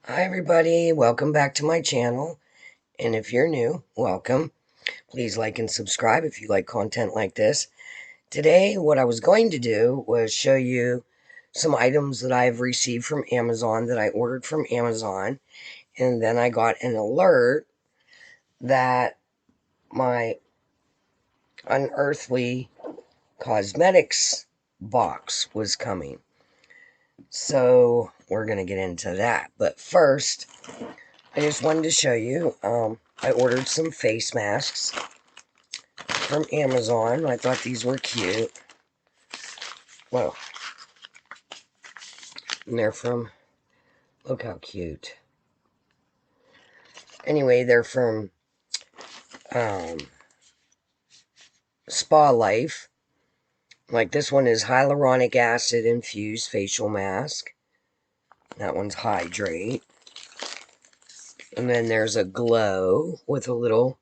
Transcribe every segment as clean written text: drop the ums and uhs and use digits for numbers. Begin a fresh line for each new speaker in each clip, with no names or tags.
Hi everybody, welcome back to my channel, and if you're new, welcome. Please like and subscribe if you like content like this. Today, what I was going to do was show you some items that I've received from Amazon, that I ordered from Amazon, and then I got an alert that my Unearthly Cosmetics box was coming. So, we're going to get into that, but first, I just wanted to show you, I ordered some face masks from Amazon. I thought these were cute. Well, and they're from, look how cute. Anyway, they're from SpaLife. Like this one is hyaluronic acid infused facial mask. That one's hydrate. And then there's a glow with a little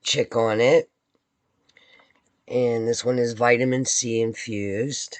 chick on it. And this one is vitamin C infused.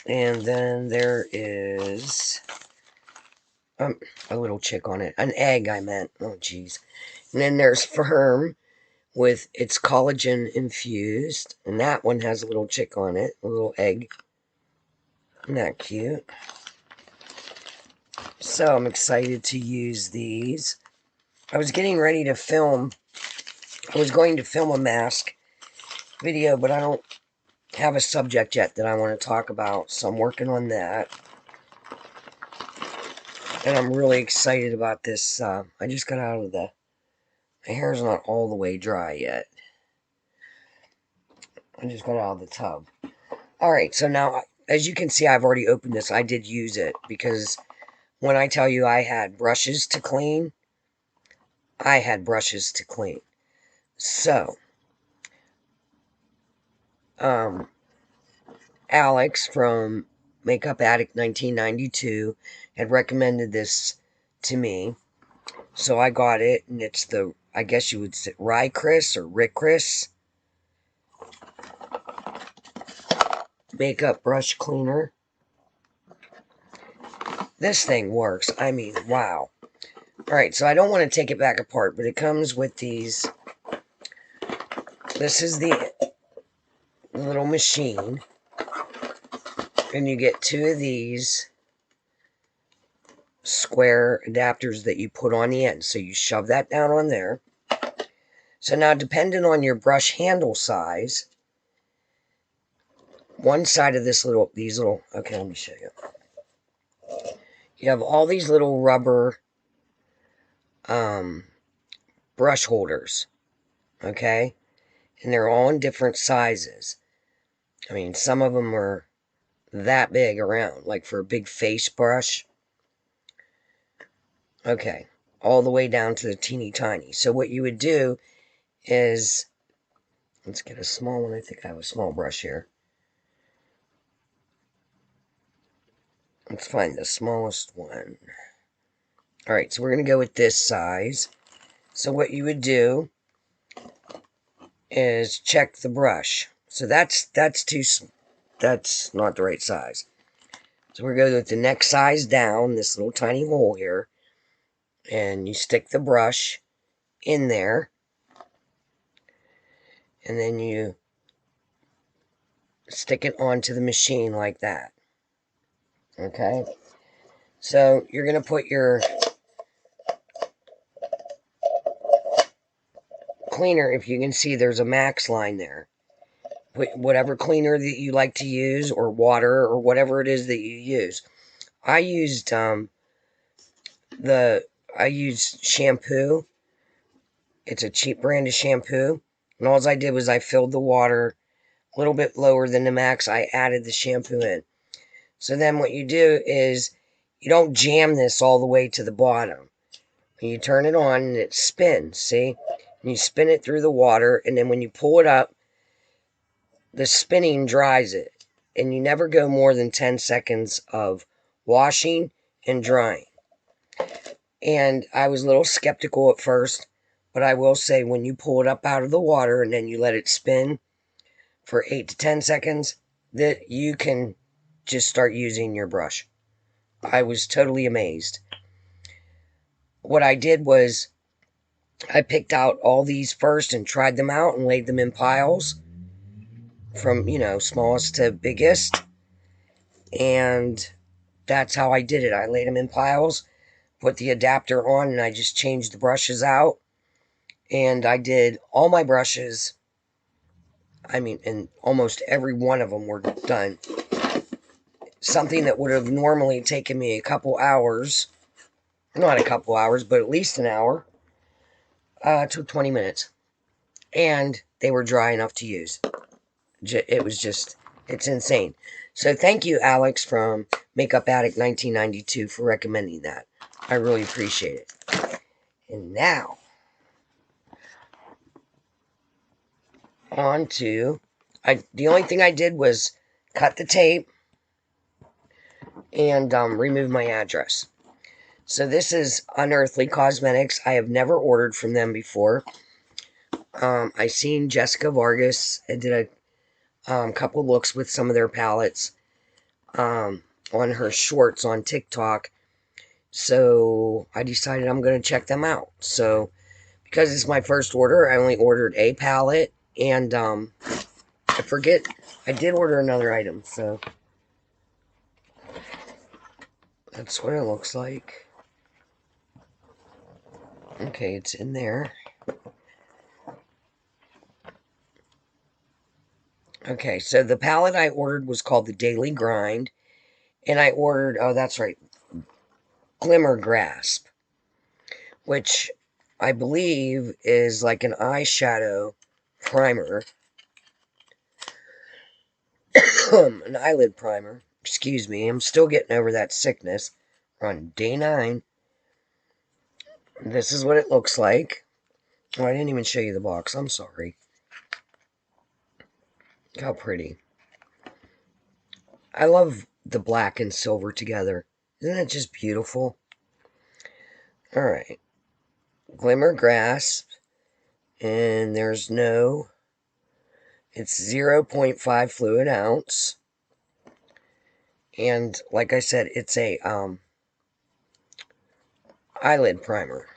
And then there is a little chick on it. An egg, I meant. Oh, jeez. And then there's Firm with its collagen infused. And that one has a little chick on it. A little egg. Isn't that cute? So I'm excited to use these. I was getting ready to film. I was going to film a mask video, but I don't have a subject yet that I want to talk about. So I'm working on that. And I'm really excited about this. I just got out of the... My hair's not all the way dry yet. I just got out of the tub. Alright, so now, as you can see, I've already opened this. I did use it, because when I tell you I had brushes to clean, I had brushes to clean. So, Alex from Makeup Addict 1992 had recommended this to me. So I got it, and it's the, I guess you would say, RICRIS or RICRIS makeup brush cleaner. This thing works. I mean, wow. Alright, so I don't want to take it back apart, but it comes with these. This is the little machine. And you get two of these square adapters that you put on the end. So you shove that down on there. So now, depending on your brush handle size, one side of these little, okay, let me show you. You have all these little rubber brush holders, okay? And they're all in different sizes. I mean, some of them are that big around, like for a big face brush. Okay, all the way down to the teeny tiny. So what you would do is, let's get a small one. I think I have a small brush here. Let's find the smallest one. Alright, so we're going to go with this size. So what you would do is check the brush. So that's not the right size. So we're going to go with the next size down, this little tiny hole here. And you stick the brush in there. And then you stick it onto the machine like that. Okay? So you're going to put your cleaner, if you can see there's a max line there. Put whatever cleaner that you like to use, or water, or whatever it is that you use. I used shampoo. It's a cheap brand of shampoo. And all I did was I filled the water a little bit lower than the max. I added the shampoo in. So then what you do is you don't jam this all the way to the bottom. You turn it on and it spins, see? And you spin it through the water, and then when you pull it up, the spinning dries it. And you never go more than 10 seconds of washing and drying. And I was a little skeptical at first, but I will say, when you pull it up out of the water and then you let it spin for 8 to 10 seconds, that you can just start using your brush. I was totally amazed. What I did was I picked out all these first and tried them out and laid them in piles from, smallest to biggest. And that's how I did it. I laid them in piles, put the adapter on, and I just changed the brushes out. And I did all my brushes. And almost every one of them were done. Something that would have normally taken me a couple hours, not a couple hours, but at least an hour, took 20 minutes. And they were dry enough to use. It's insane. So thank you, Alex, from Makeup Addict 1992 for recommending that. I really appreciate it. And now, on to, the only thing I did was cut the tape and remove my address. So this is Unearthly Cosmetics. I have never ordered from them before. I seen Jessica Vargas and did a couple looks with some of their palettes on her shorts on TikTok. So I decided I'm going to check them out. So because it's my first order, I only ordered a palette. And I forget, I did order another item. So that's what it looks like. Okay, it's in there. Okay, so the palette I ordered was called the Daily Grind. And I ordered, oh, that's right, Glimmer Grasp, which I believe is like an eyeshadow primer. An eyelid primer. Excuse me, I'm still getting over that sickness. We're on day 9. This is what it looks like. Oh, I didn't even show you the box. I'm sorry. Look how pretty. I love the black and silver together. Isn't it just beautiful? Alright. Glimmer Grasp. And there's no... It's 0.5 fluid ounce. And like I said, it's a eyelid primer.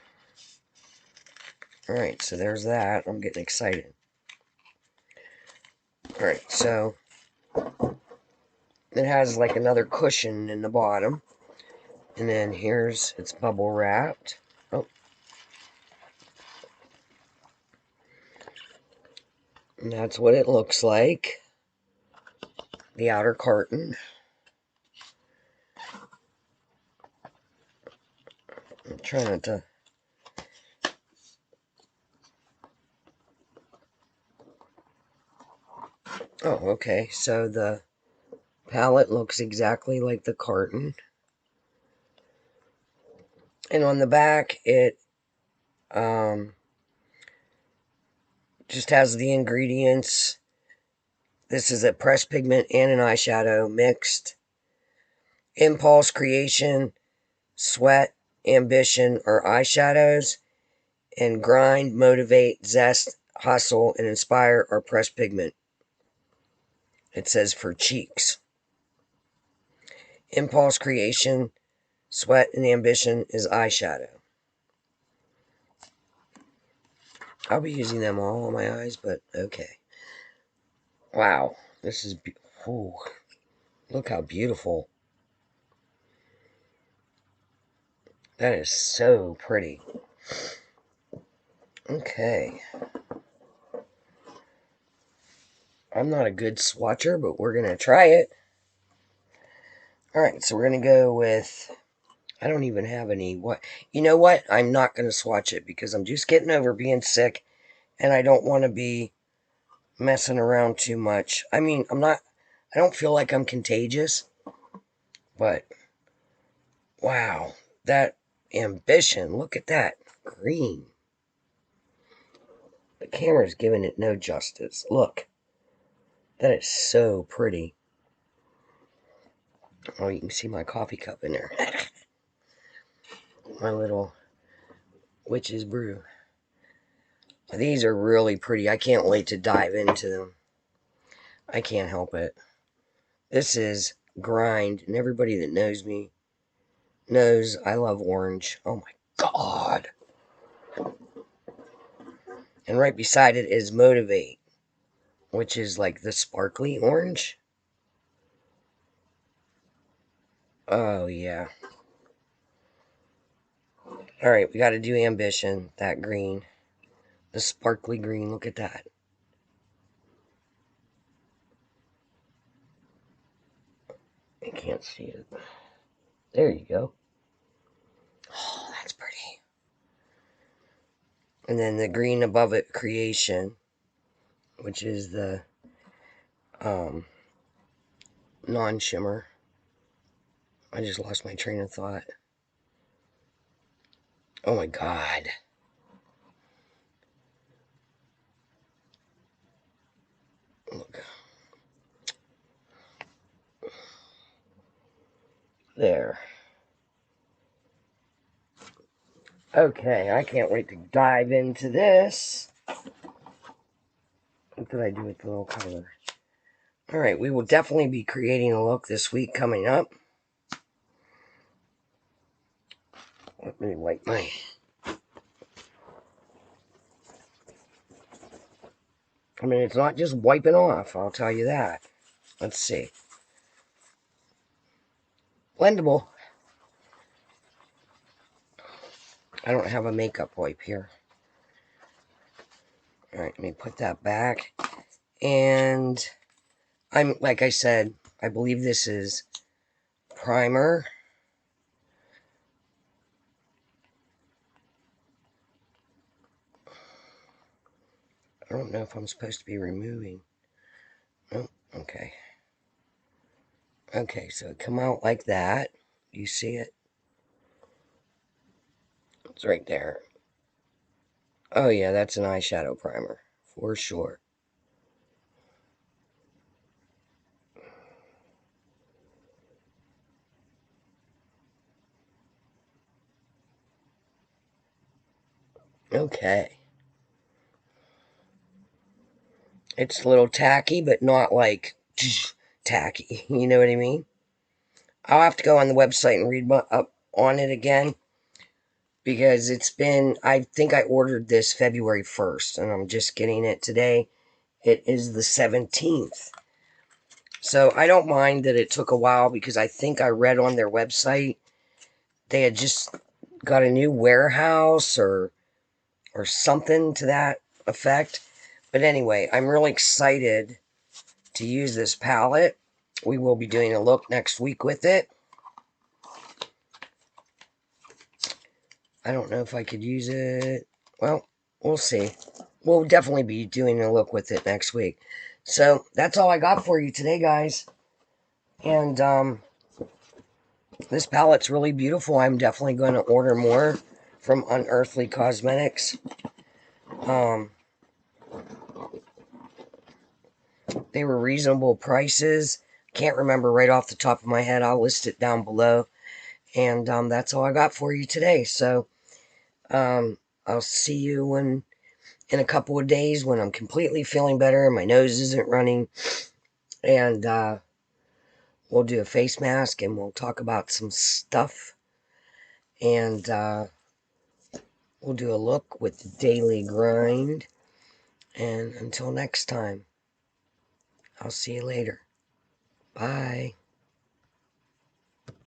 Alright, so there's that. I'm getting excited. Alright, so it has like another cushion in the bottom. And then here's, it's bubble wrapped. Oh. And that's what it looks like. The outer carton. I'm trying not to... Oh, okay. So the palette looks exactly like the carton. And on the back, it just has the ingredients. This is a pressed pigment and an eyeshadow mixed. Impulse, Creation, Sweat, Ambition are eyeshadows. And Grind, Motivate, Zest, Hustle, and Inspire are pressed pigment. It says for cheeks. Impulse, Creation, Sweat, and Ambition is eyeshadow. I'll be using them all on my eyes, but okay. Wow, this is... Ooh, look how beautiful. That is so pretty. Okay. I'm not a good swatcher, but we're going to try it. Alright, so we're going to go with... I don't even have any... You know what? I'm not going to swatch it because I'm just getting over being sick. And I don't want to be messing around too much. I mean, I don't feel like I'm contagious. But... Wow. That Ambition. Look at that. Green. The camera's giving it no justice. Look. That is so pretty. Oh, you can see my coffee cup in there. My little witch's brew. These are really pretty. I can't wait to dive into them. I can't help it. This is Grind, and everybody that knows me knows I love orange. Oh my god. And right beside it is Motivate, which is like the sparkly orange. Oh, yeah. Alright, we got to do Ambition. That green. The sparkly green. Look at that. I can't see it. There you go. Oh, that's pretty. And then the green above it, Creation, which is the non-shimmer. I just lost my train of thought. Oh my god. Look. There. Okay, I can't wait to dive into this. What did I do with the little color? Alright, we will definitely be creating a look this week coming up. Let me wipe my... I mean, it's not just wiping off, I'll tell you that. Let's see. Blendable. I don't have a makeup wipe here. Alright, let me put that back. And I'm, like I said, I believe this is primer. I don't know if I'm supposed to be removing. Oh, okay. Okay, so it come out like that. You see it? It's right there. Oh yeah, that's an eyeshadow primer, for sure. Okay. It's a little tacky, but not like tacky. You know what I mean? I'll have to go on the website and read up on it again. Because it's been, I think I ordered this February 1st, and I'm just getting it today. It is the 17th. So I don't mind that it took a while, because I think I read on their website they had just got a new warehouse or something to that effect. But anyway, I'm really excited to use this palette. We will be doing a look next week with it. I don't know if I could use it. Well, we'll see. We'll definitely be doing a look with it next week. So, that's all I got for you today, guys. And, this palette's really beautiful. I'm definitely going to order more from Unearthly Cosmetics. They were reasonable prices. Can't remember right off the top of my head. I'll list it down below. And, that's all I got for you today. So, I'll see you in a couple of days when I'm completely feeling better and my nose isn't running. And, we'll do a face mask and we'll talk about some stuff. And we'll do a look with the daily grind. And until next time, I'll see you later. Bye.